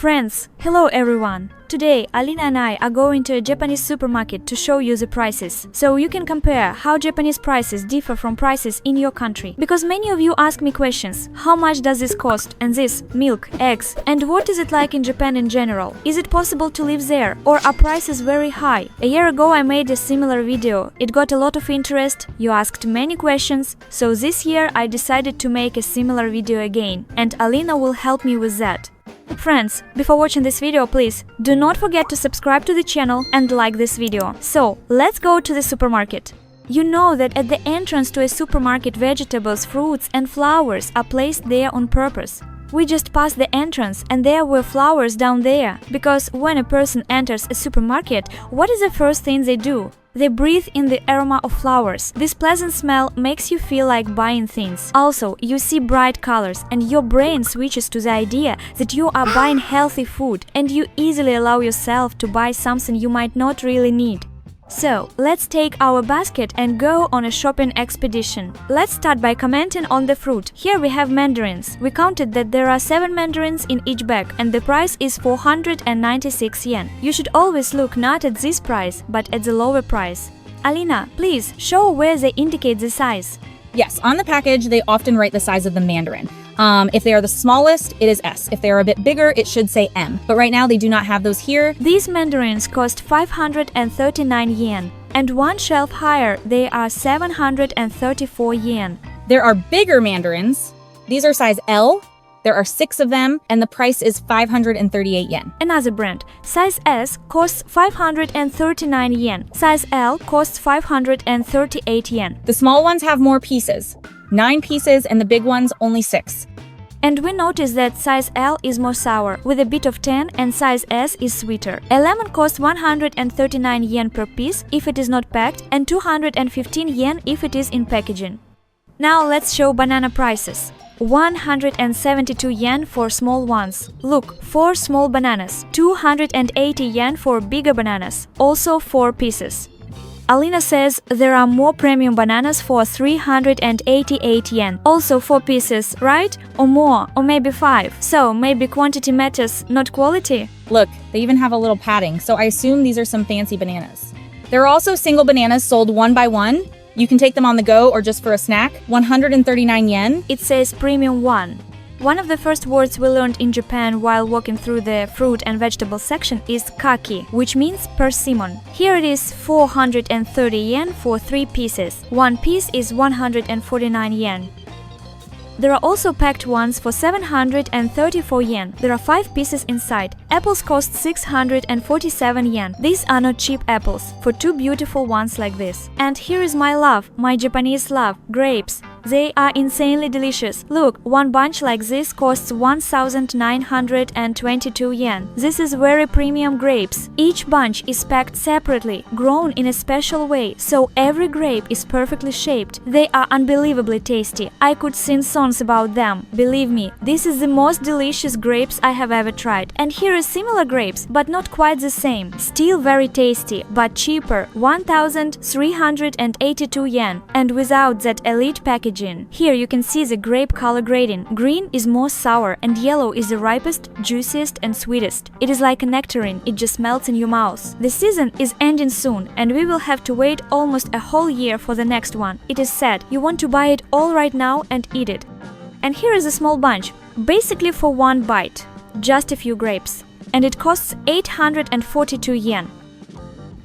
Friends, hello everyone! Today, Alina and I are going to a Japanese supermarket to show you the prices, so you can compare how Japanese prices differ from prices in your country. Because many of you ask me questions, how much does this cost, and this, milk, eggs, and what is it like in Japan in general? Is it possible to live there, or are prices very high? A year ago I made a similar video, it got a lot of interest, you asked many questions, so this year I decided to make a similar video again, and Alina will help me with that. Friends, before watching this video, please do not forget to subscribe to the channel and like this video. So, let's go to the supermarket. You know that at the entrance to a supermarket vegetables, fruits and flowers are placed there on purpose. We just passed the entrance and there were flowers down there, because when a person enters a supermarket, what is the first thing they do? They breathe in the aroma of flowers. This pleasant smell makes you feel like buying things. Also, you see bright colors and your brain switches to the idea that you are buying healthy food, and you easily allow yourself to buy something you might not really need. So, let's take our basket and go on a shopping expedition. Let's start by commenting on the fruit. Here we have mandarins. We counted that there are 7 mandarins in each bag and the price is 496 yen. You should always look not at this price, but at the lower price. Alina, please show where they indicate the size. Yes, on the package, they often write the size of the mandarin. If they are the smallest, it is S. If they are a bit bigger, it should say M. But right now, they do not have those here. These mandarins cost 539 yen. And one shelf higher, they are 734 yen. There are bigger mandarins. These are size L. There are 6 of them, and the price is 538 yen. Another brand. Size S costs 539 yen. Size L costs 538 yen. The small ones have more pieces. 9 pieces, and the big ones only 6. And we notice that size L is more sour, with a bit of tang, and size S is sweeter. A lemon costs 139 yen per piece if it is not packed, and 215 yen if it is in packaging. Now let's show banana prices. 172 yen for small ones. Look, 4 small bananas. 280 yen for bigger bananas. Also 4 pieces. Alina says there are more premium bananas for 388 yen. Also 4 pieces, right? Or more, or maybe 5. So maybe quantity matters, not quality? Look, they even have a little padding, so I assume these are some fancy bananas. There are also single bananas sold one by one. You can take them on the go or just for a snack. 139 yen. It says premium one. One of the first words we learned in Japan while walking through the fruit and vegetable section is kaki, which means persimmon. Here it is 430 yen for 3 pieces. 1 piece is 149 yen. There are also packed ones for 734 yen. There are 5 pieces inside. Apples cost 647 yen. These are not cheap apples, for 2 beautiful ones like this. And here is my love, my Japanese love, grapes. They are insanely delicious. Look, one bunch like this costs 1,922 yen. This is very premium grapes. Each bunch is packed separately, grown in a special way, so every grape is perfectly shaped. They are unbelievably tasty. I could sing songs about them. Believe me, this is the most delicious grapes I have ever tried. And here is similar grapes, but not quite the same. Still very tasty, but cheaper. 1,382 yen. And without that elite packaging. Here you can see the grape color grading. Green is more sour and yellow is the ripest, juiciest and sweetest. It is like a nectarine, it just melts in your mouth. The season is ending soon and we will have to wait almost a whole year for the next one. It is sad. You want to buy it all right now and eat it. And here is a small bunch, basically for 1 bite. Just a few grapes. And it costs 842 yen.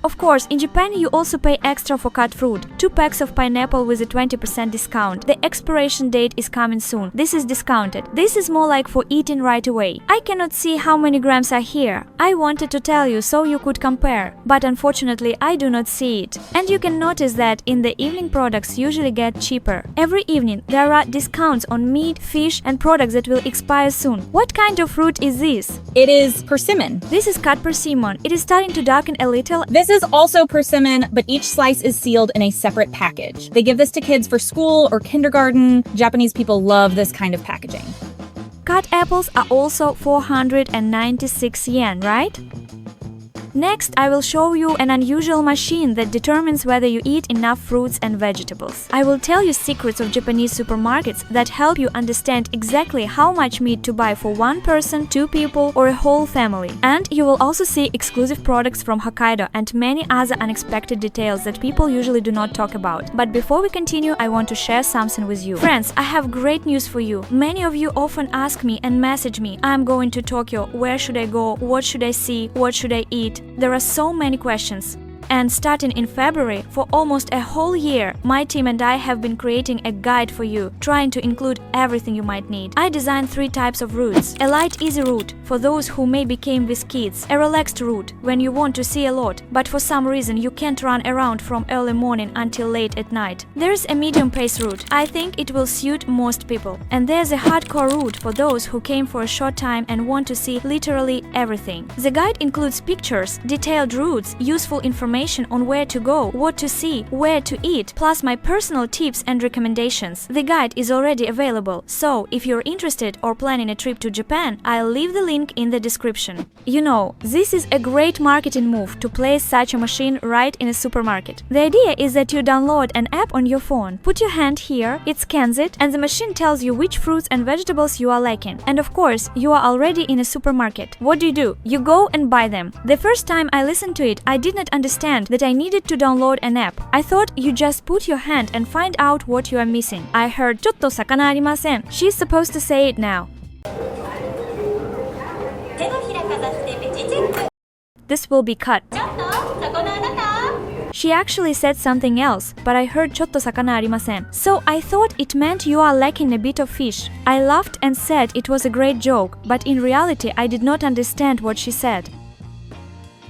Of course, in Japan you also pay extra for cut fruit. 2 packs of pineapple with a 20% discount. The expiration date is coming soon. This is discounted. This is more like for eating right away. I cannot see how many grams are here. I wanted to tell you so you could compare, but unfortunately I do not see it. And you can notice that in the evening products usually get cheaper. Every evening there are discounts on meat, fish and products that will expire soon. What kind of fruit is this? It is persimmon. This is cut persimmon. It is starting to darken a little. This is also persimmon, but each slice is sealed in a separate package. They give this to kids for school or kindergarten. Japanese people love this kind of packaging. Cut apples are also 496 yen, right? Next, I will show you an unusual machine that determines whether you eat enough fruits and vegetables. I will tell you secrets of Japanese supermarkets that help you understand exactly how much meat to buy for one person, two people, or a whole family. And you will also see exclusive products from Hokkaido and many other unexpected details that people usually do not talk about. But before we continue, I want to share something with you. Friends, I have great news for you. Many of you often ask me and message me, I'm going to Tokyo, where should I go, what should I see, what should I eat? There are so many questions. And starting in February, for almost a whole year, my team and I have been creating a guide for you, trying to include everything you might need. I designed 3 types of routes. A light, easy route, for those who maybe came with kids. A relaxed route, when you want to see a lot, but for some reason you can't run around from early morning until late at night. There's a medium pace route. I think it will suit most people. And there's a hardcore route for those who came for a short time and want to see literally everything. The guide includes pictures, detailed routes, useful information on where to go, what to see, where to eat, plus my personal tips and recommendations. The guide is already available, so if you're interested or planning a trip to Japan, I'll leave the link in the description. You know, this is a great marketing move to place such a machine right in a supermarket. The idea is that you download an app on your phone, put your hand here, it scans it, and the machine tells you which fruits and vegetables you are lacking. And of course, you are already in a supermarket. What do? You go and buy them. The first time I listened to it, I did not understand that I needed to download an app. I thought you just put your hand and find out what you are missing. I heard ちょっと魚ありません. She's supposed to say it now. This will be cut. She actually said something else, but I heard ちょっと魚ありません. So I thought it meant you are lacking a bit of fish. I laughed and said it was a great joke, but in reality I did not understand what she said.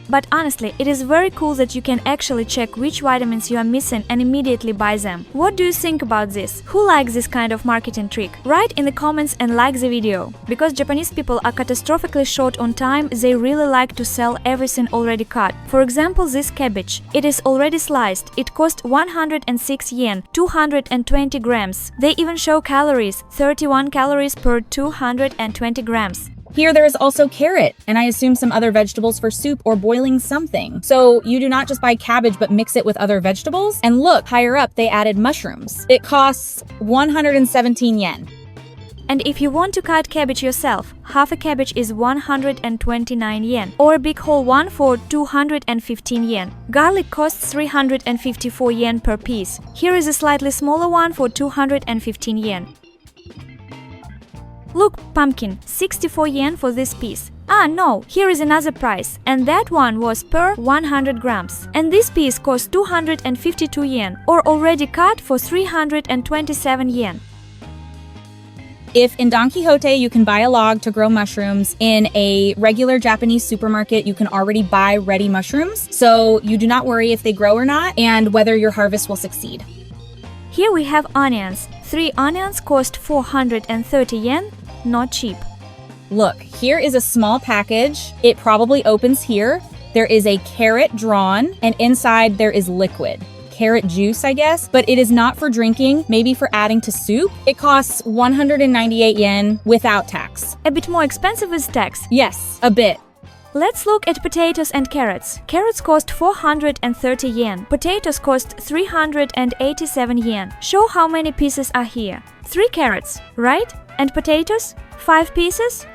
But honestly, it is very cool that you can actually check which vitamins you are missing and immediately buy them. What do you think about this? Who likes this kind of marketing trick? Write in the comments and like the video. Because Japanese people are catastrophically short on time, they really like to sell everything already cut. For example, this cabbage. It is already sliced. It cost 106 yen, 220 grams. They even show calories, 31 calories per 220 grams. Here there is also carrot, and I assume some other vegetables for soup or boiling something. So you do not just buy cabbage but mix it with other vegetables. And look, higher up they added mushrooms. It costs 117 yen. And if you want to cut cabbage yourself, half a cabbage is 129 yen, or a big whole one for 215 yen. Garlic costs 354 yen per piece. Here is a slightly smaller one for 215 yen. Look, pumpkin, 64 yen for this piece. Ah no, here is another price, and that one was per 100 grams. And this piece cost 252 yen, or already cut for 327 yen. If in Don Quixote you can buy a log to grow mushrooms, in a regular Japanese supermarket you can already buy ready mushrooms, so you do not worry if they grow or not, and whether your harvest will succeed. Here we have onions. 3 onions cost 430 yen, not cheap. Look, here is a small package. It probably opens here. There is a carrot drawn, and inside there is liquid. Carrot juice, I guess, but it is not for drinking, maybe for adding to soup. It costs 198 yen without tax. A bit more expensive with tax. Yes, a bit. Let's look at potatoes and carrots. Carrots cost 430 yen. Potatoes cost 387 yen. Show how many pieces are here. 3 carrots, right? And potatoes? 5 pieces?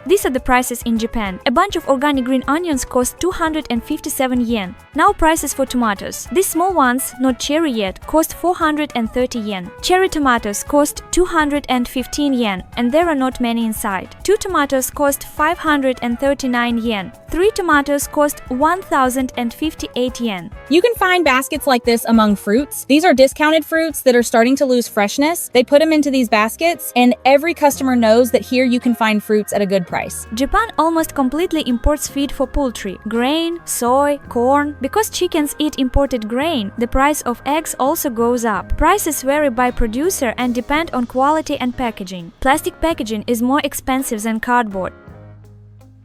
These are the prices in Japan. A bunch of organic green onions cost 257 yen. Now prices for tomatoes. These small ones, not cherry yet, cost 430 yen. Cherry tomatoes cost 215 yen, and there are not many inside. 2 tomatoes cost 539 yen. 3 tomatoes cost 1,058 yen. You can find baskets like this among fruits. These are discounted fruits that are starting to lose freshness. They put them into these baskets, and every customer knows that here you can find fruits at a good price. Japan almost completely imports feed for poultry, grain, soy, corn. Because chickens eat imported grain, the price of eggs also goes up. Prices vary by producer and depend on quality and packaging. Plastic packaging is more expensive than cardboard,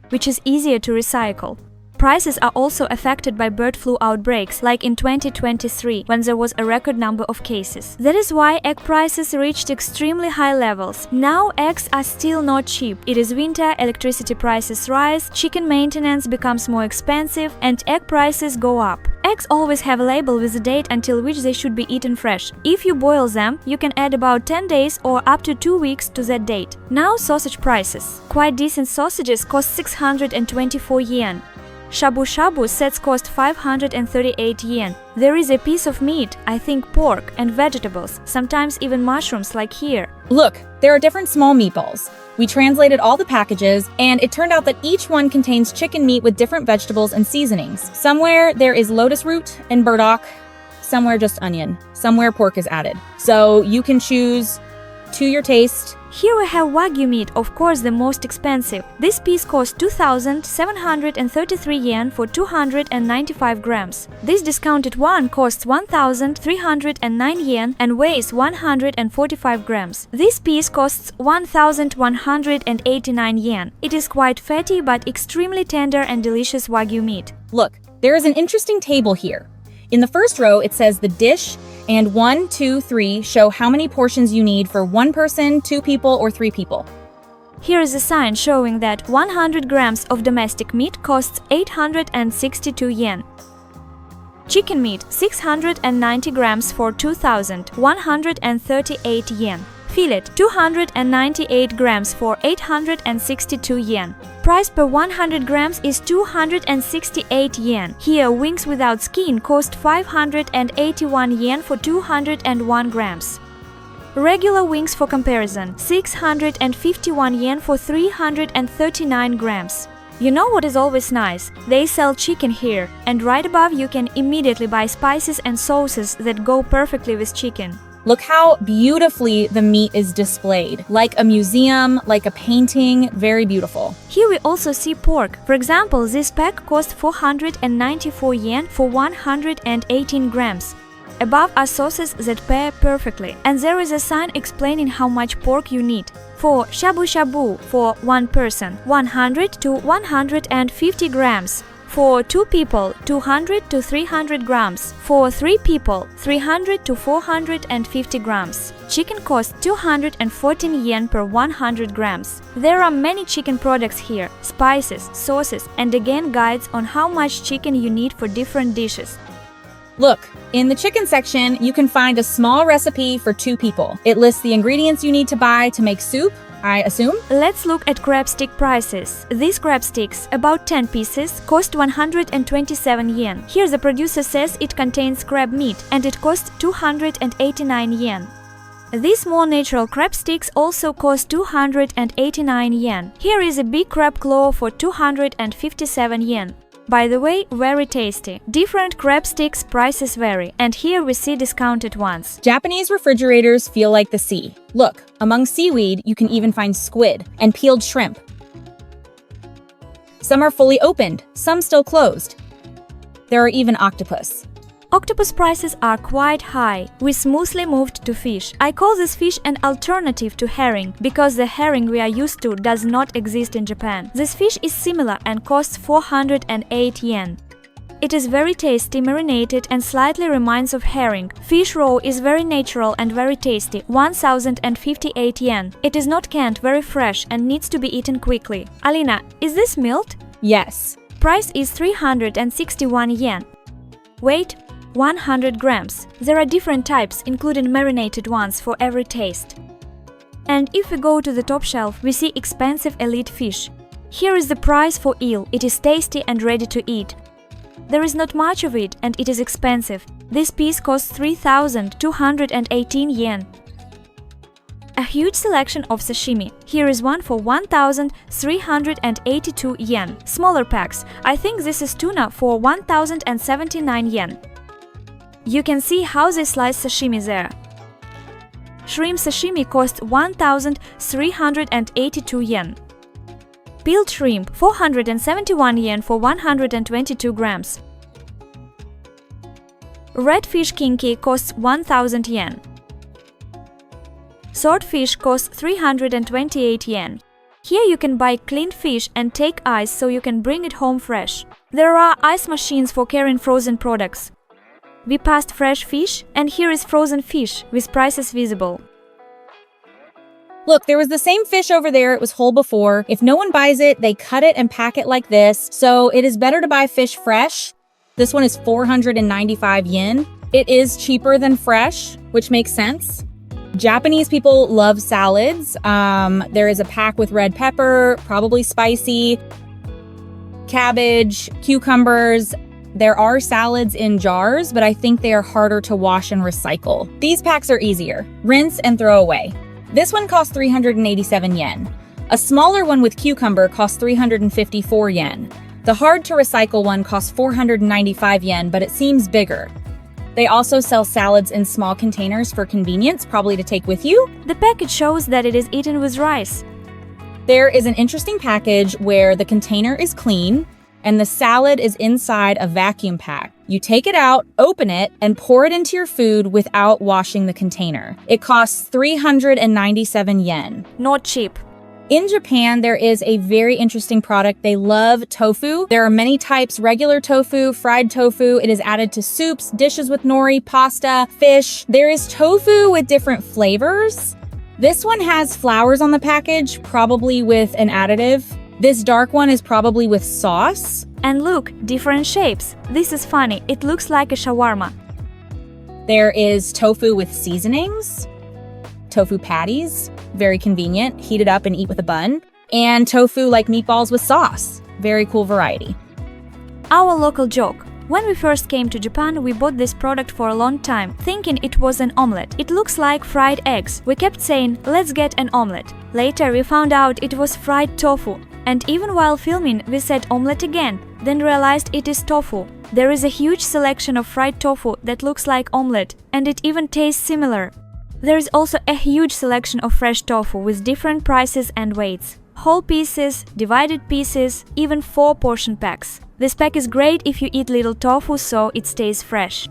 which is easier to recycle. Prices are also affected by bird flu outbreaks, like in 2023, when there was a record number of cases. That is why egg prices reached extremely high levels. Now eggs are still not cheap. It is winter, electricity prices rise, chicken maintenance becomes more expensive, and egg prices go up. Eggs always have a label with a date until which they should be eaten fresh. If you boil them, you can add about 10 days or up to 2 weeks to that date. Now sausage prices. Quite decent sausages cost 624 yen. Shabu shabu sets cost 538 yen. There is a piece of meat, I think pork, and vegetables, sometimes even mushrooms like here. Look, there are different small meatballs. We translated all the packages, and it turned out that each one contains chicken meat with different vegetables and seasonings. Somewhere there is lotus root and burdock, somewhere just onion, somewhere pork is added. So you can choose to your taste. Here we have Wagyu meat, of course the most expensive. This piece costs 2,733 yen for 295 grams. This discounted one costs 1,309 yen and weighs 145 grams. This piece costs 1,189 yen. It is quite fatty but extremely tender and delicious Wagyu meat. Look, there is an interesting table here. In the first row, it says the dish, and 1, 2, 3 show how many portions you need for 1 person, 2 people, or 3 people. Here is a sign showing that 100 grams of domestic meat costs 862 yen. Chicken meat 690 grams for 2,138 yen. Fillet 298 grams for 862 yen. Price per 100 grams is 268 yen. Here, wings without skin cost 581 yen for 201 grams. Regular wings for comparison, 651 yen for 339 grams. You know what is always nice? They sell chicken here, and right above you can immediately buy spices and sauces that go perfectly with chicken. Look how beautifully the meat is displayed. Like a museum, like a painting, very beautiful. Here we also see pork. For example, this pack cost 494 yen for 118 grams. Above are sauces that pair perfectly. And there is a sign explaining how much pork you need. For shabu shabu, for one person, 100 to 150 grams. For 2 people, 200 to 300 grams. For 3 people, 300 to 450 grams. Chicken costs 214 yen per 100 grams. There are many chicken products here, spices, sauces, and again guides on how much chicken you need for different dishes. Look, in the chicken section, you can find a small recipe for 2 people. It lists the ingredients you need to buy to make soup, I assume. Let's look at crab stick prices. These crab sticks, about 10 pieces, cost 127 yen. Here the producer says it contains crab meat and it costs 289 yen. These more natural crab sticks also cost 289 yen. Here is a big crab claw for 257 yen. By the way, very tasty. Different crab sticks prices vary, and here we see discounted ones. Japanese refrigerators feel like the sea. Look, among seaweed, you can even find squid and peeled shrimp. Some are fully opened, some still closed. There are even octopus. Octopus prices are quite high. We smoothly moved to fish. I call this fish an alternative to herring, because the herring we are used to does not exist in Japan. This fish is similar and costs 408 yen. It is very tasty, marinated, and slightly reminds of herring. Fish raw is very natural and very tasty, 1058 yen. It is not canned, very fresh, and needs to be eaten quickly. Alina, is this milled? Yes. Price is 361 yen. Weight 100 grams. There are different types, including marinated ones for every taste. And if we go to the top shelf, we see expensive elite fish. Here is the price for eel. It is tasty and ready to eat. There is not much of it and it is expensive. This piece costs 3,218 yen. A huge selection of sashimi. Here is one for 1,382 yen. Smaller packs. I think this is tuna for 1,079 yen. You can see how they slice sashimi there. Shrimp sashimi costs 1,382 yen. Peeled shrimp 471 yen for 122 grams. Red fish kinki costs 1,000 yen. Swordfish costs 328 yen. Here you can buy cleaned fish and take ice so you can bring it home fresh. There are ice machines for carrying frozen products. We passed fresh fish, and here is frozen fish with prices visible. Look, there was the same fish over there. It was whole before. If no one buys it, they cut it and pack it like this. So it is better to buy fish fresh. This one is 495 yen. It is cheaper than fresh, which makes sense. Japanese people love salads. There is a pack with red pepper, probably spicy, cabbage, cucumbers. There are salads in jars, but I think they are harder to wash and recycle. These packs are easier. Rinse and throw away. This one costs 387 yen. A smaller one with cucumber costs 354 yen. The hard to recycle one costs 495 yen, but it seems bigger. They also sell salads in small containers for convenience, probably to take with you. The package shows that it is eaten with rice. There is an interesting package where the container is clean and the salad is inside a vacuum pack. You take it out, open it, and pour it into your food without washing the container. It costs 397 yen. Not cheap. In Japan, there is a very interesting product. They love tofu. There are many types: regular tofu, fried tofu. It is added to soups, dishes with nori, pasta, fish. There is tofu with different flavors. This one has flowers on the package, probably with an additive. This dark one is probably with sauce. And look, different shapes. This is funny. It looks like a shawarma. There is tofu with seasonings. Tofu patties, very convenient, heat it up and eat with a bun. And tofu like meatballs with sauce, very cool variety. Our local joke. When we first came to Japan, we bought this product for a long time, thinking it was an omelette. It looks like fried eggs. We kept saying, let's get an omelette. Later we found out it was fried tofu. And even while filming, we said omelette again, then realized it is tofu. There is a huge selection of fried tofu that looks like omelette, and it even tastes similar. There is also a huge selection of fresh tofu with different prices and weights. Whole pieces, divided pieces, even 4-portion packs. This pack is great if you eat little tofu so it stays fresh.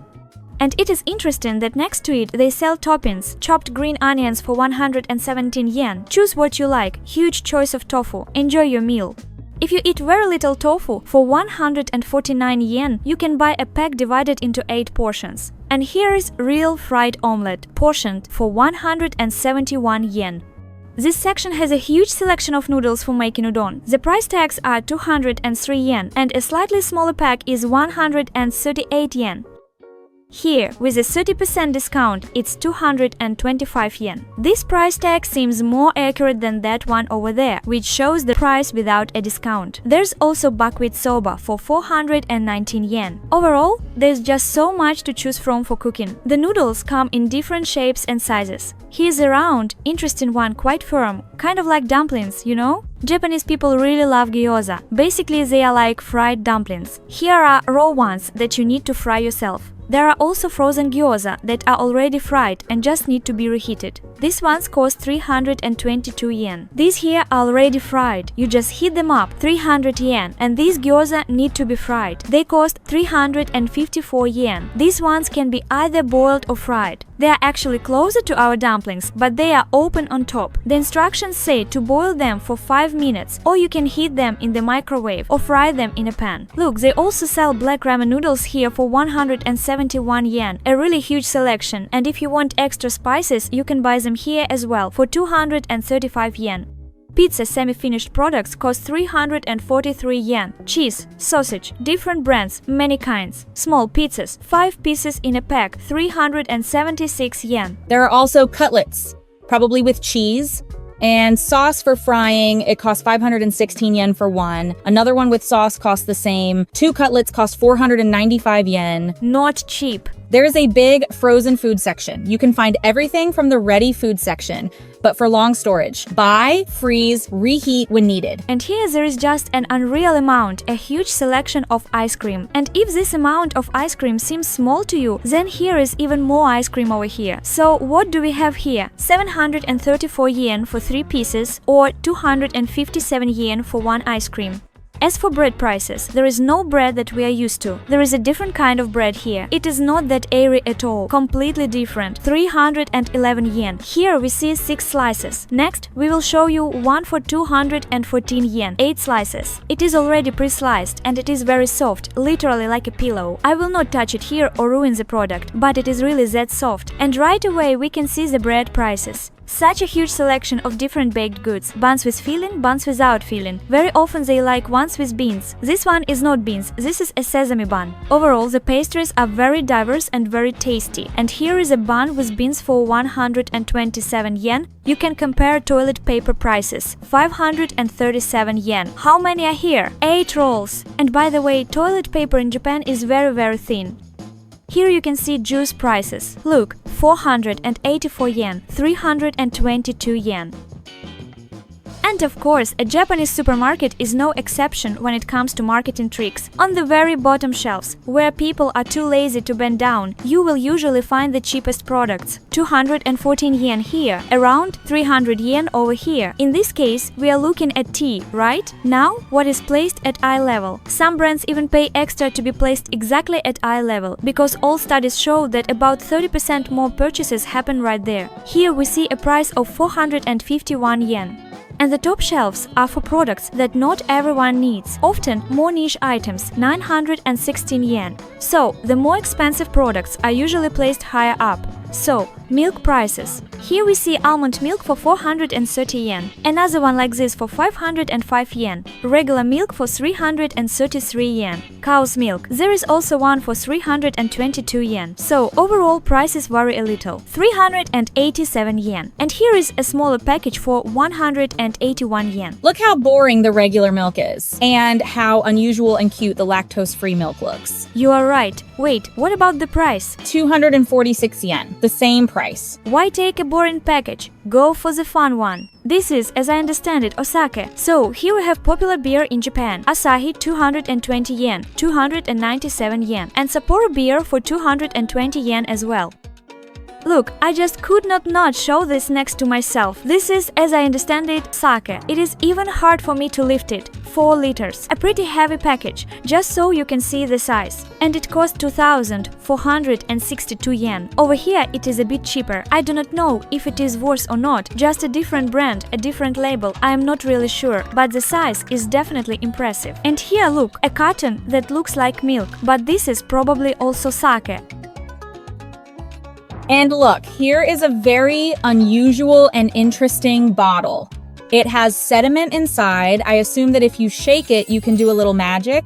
And it is interesting that next to it they sell toppings, chopped green onions for 117 yen. Choose what you like, huge choice of tofu, enjoy your meal. If you eat very little tofu, for 149 yen, you can buy a pack divided into 8 portions. And here is real fried omelette, portioned for 171 yen. This section has a huge selection of noodles for making udon. The price tags are 203 yen, and a slightly smaller pack is 138 yen. Here, with a 30% discount, it's 225 yen. This price tag seems more accurate than that one over there, which shows the price without a discount. There's also buckwheat soba for 419 yen. Overall, there's just so much to choose from for cooking. The noodles come in different shapes and sizes. Here's a round, interesting one, quite firm, kind of like dumplings, you know? Japanese people really love gyoza. Basically, they are like fried dumplings. Here are raw ones that you need to fry yourself. There are also frozen gyoza that are already fried and just need to be reheated. These ones cost 322 yen. These here are already fried. You just heat them up, 300 yen. And these gyoza need to be fried. They cost 354 yen. These ones can be either boiled or fried. They are actually closer to our dumplings, but they are open on top. The instructions say to boil them for 5 minutes, or you can heat them in the microwave or fry them in a pan. Look, they also sell black ramen noodles here for 171 yen, a really huge selection, and if you want extra spices, you can buy them here as well for 235 yen. Pizza semi-finished products cost 343 yen. Cheese, sausage, different brands, many kinds. Small pizzas, 5 pieces in a pack, 376 yen. There are also cutlets, probably with cheese. And sauce for frying, it costs 516 yen for one. Another one with sauce costs the same. 2 cutlets cost 495 yen. Not cheap. There is a big frozen food section. You can find everything from the ready food section, but for long storage. Buy, freeze, reheat when needed. And here there is just an unreal amount, a huge selection of ice cream. And if this amount of ice cream seems small to you, then here is even more ice cream over here. So what do we have here? 734 yen for 3 pieces or 257 yen for 1 ice cream. As for bread prices, there is no bread that we are used to. There is a different kind of bread here. It is not that airy at all. Completely different. 311 yen. Here we see 6 slices. Next, we will show you one for 214 yen. 8 slices. It is already pre-sliced and it is very soft, literally like a pillow. I will not touch it here or ruin the product, but it is really that soft. And right away we can see the bread prices. Such a huge selection of different baked goods. Buns with filling, buns without filling. Very often they like ones with beans. This one is not beans, this is a sesame bun. Overall, the pastries are very diverse and very tasty. And here is a bun with beans for 127 yen. You can compare toilet paper prices. 537 yen. How many are here? 8 rolls. And by the way, toilet paper in Japan is very thin. Here you can see juice prices. Look, 484 yen, 322 yen. And of course, a Japanese supermarket is no exception when it comes to marketing tricks. On the very bottom shelves, where people are too lazy to bend down, you will usually find the cheapest products. 214 yen here, around 300 yen over here. In this case, we are looking at tea, right? Now, what is placed at eye level? Some brands even pay extra to be placed exactly at eye level, because all studies show that about 30% more purchases happen right there. Here we see a price of 451 yen. And the top shelves are for products that not everyone needs, often more niche items, 916 yen. So, the more expensive products are usually placed higher up. So, milk prices. Here we see almond milk for 430 yen, another one like this for 505 yen, regular milk for 333 yen, cow's milk. There is also one for 322 yen. So, overall prices vary a little. 387 yen. And here is a smaller package for 181 yen. Look how boring the regular milk is, and how unusual and cute the lactose-free milk looks. You are right. Wait, what about the price? 246 yen, the same price. Why take a boring package? Go for the fun one. This is, as I understand it, osake. So, here we have popular beer in Japan. Asahi 220 yen, 297 yen. And Sapporo beer for 220 yen as well. Look, I just could not show this next to myself. This is, as I understand it, sake. It is even hard for me to lift it. 4 liters. A pretty heavy package, just so you can see the size. And it costs 2,462 yen. Over here it is a bit cheaper. I do not know if it is worse or not. Just a different brand, a different label. I am not really sure. But the size is definitely impressive. And here look, a carton that looks like milk. But this is probably also sake. And look, here is a very unusual and interesting bottle. It has sediment inside. I assume that if you shake it, you can do a little magic.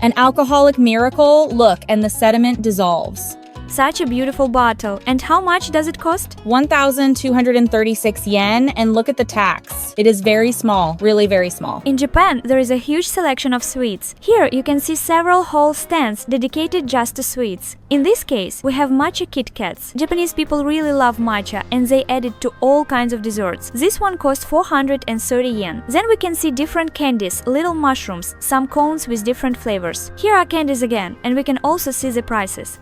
An alcoholic miracle, look, and the sediment dissolves. Such a beautiful bottle. And how much does it cost? 1,236 yen, and look at the tax. It is very small, really very small. In Japan, there is a huge selection of sweets. Here you can see several whole stands dedicated just to sweets. In this case, we have matcha Kit Kats. Japanese people really love matcha and they add it to all kinds of desserts. This one costs 430 yen. Then we can see different candies, little mushrooms, some cones with different flavors. Here are candies again, and we can also see the prices.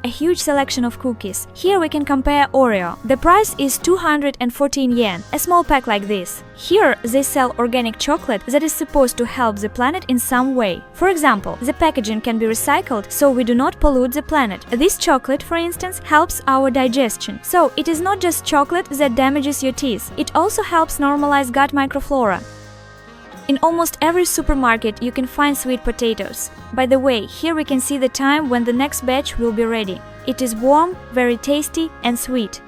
A huge selection of cookies. Here we can compare Oreo. The price is 214 yen, a small pack like this. Here they sell organic chocolate that is supposed to help the planet in some way. For example, the packaging can be recycled so we do not pollute the planet. This chocolate, for instance, helps our digestion. So it is not just chocolate that damages your teeth, it also helps normalize gut microflora. In almost every supermarket you can find sweet potatoes. By the way, here we can see the time when the next batch will be ready. It is warm, very tasty and sweet.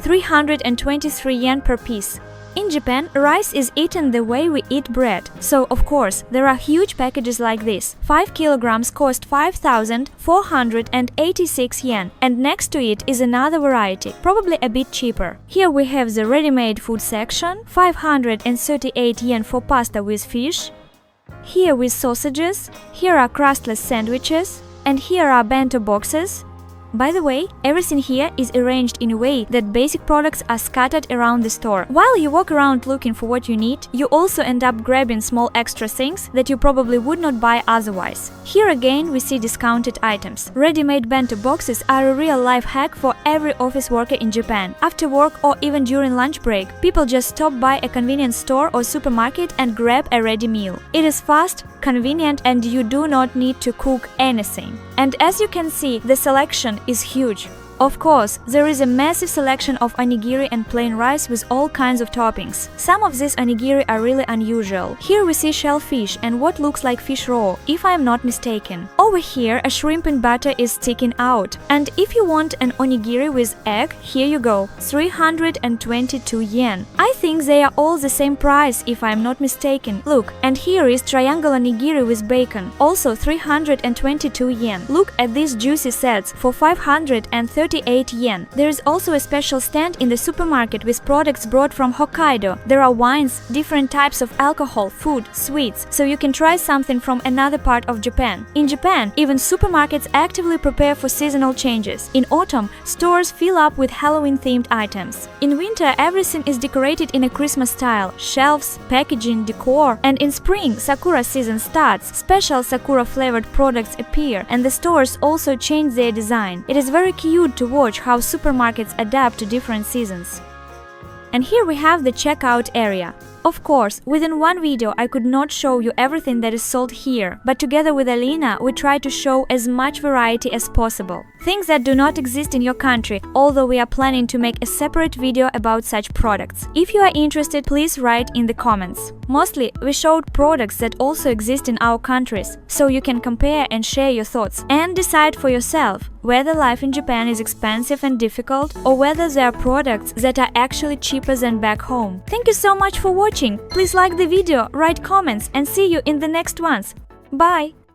323 yen per piece. In Japan, rice is eaten the way we eat bread. So, of course, there are huge packages like this. 5 kilograms cost 5,486 yen. And next to it is another variety, probably a bit cheaper. Here we have the ready-made food section, 538 yen for pasta with fish. Here with sausages. Here are crustless sandwiches. And here are bento boxes. By the way, everything here is arranged in a way that basic products are scattered around the store. While you walk around looking for what you need, you also end up grabbing small extra things that you probably would not buy otherwise. Here again we see discounted items. Ready-made bento boxes are a real life hack for every office worker in Japan. After work or even during lunch break, people just stop by a convenience store or supermarket and grab a ready meal. It is fast, convenient, and you do not need to cook anything. And as you can see, the selection is huge. Of course, there is a massive selection of onigiri and plain rice with all kinds of toppings. Some of these onigiri are really unusual. Here we see shellfish and what looks like fish roe, if I am not mistaken. Over here, a shrimp in butter is sticking out. And if you want an onigiri with egg, here you go, 322 yen. I think they are all the same price, if I am not mistaken. Look, and here is triangle onigiri with bacon, also 322 yen. Look at these juicy sets for 538 yen. There is also a special stand in the supermarket with products brought from Hokkaido. There are wines, different types of alcohol, food, sweets, so you can try something from another part of Japan. In Japan, even supermarkets actively prepare for seasonal changes. In autumn, stores fill up with Halloween-themed items. In winter, everything is decorated in a Christmas style, shelves, packaging, decor, and in spring, sakura season starts. Special sakura-flavored products appear, and the stores also change their design. It is very cute to watch how supermarkets adapt to different seasons. And here we have the checkout area. Of course, within one video I could not show you everything that is sold here, but together with Alina we try to show as much variety as possible. Things that do not exist in your country, although we are planning to make a separate video about such products. If you are interested, please write in the comments. Mostly, we showed products that also exist in our countries, so you can compare and share your thoughts, and decide for yourself whether life in Japan is expensive and difficult, or whether there are products that are actually cheaper than back home. Thank you so much for watching! Please like the video, write comments, and see you in the next ones. Bye!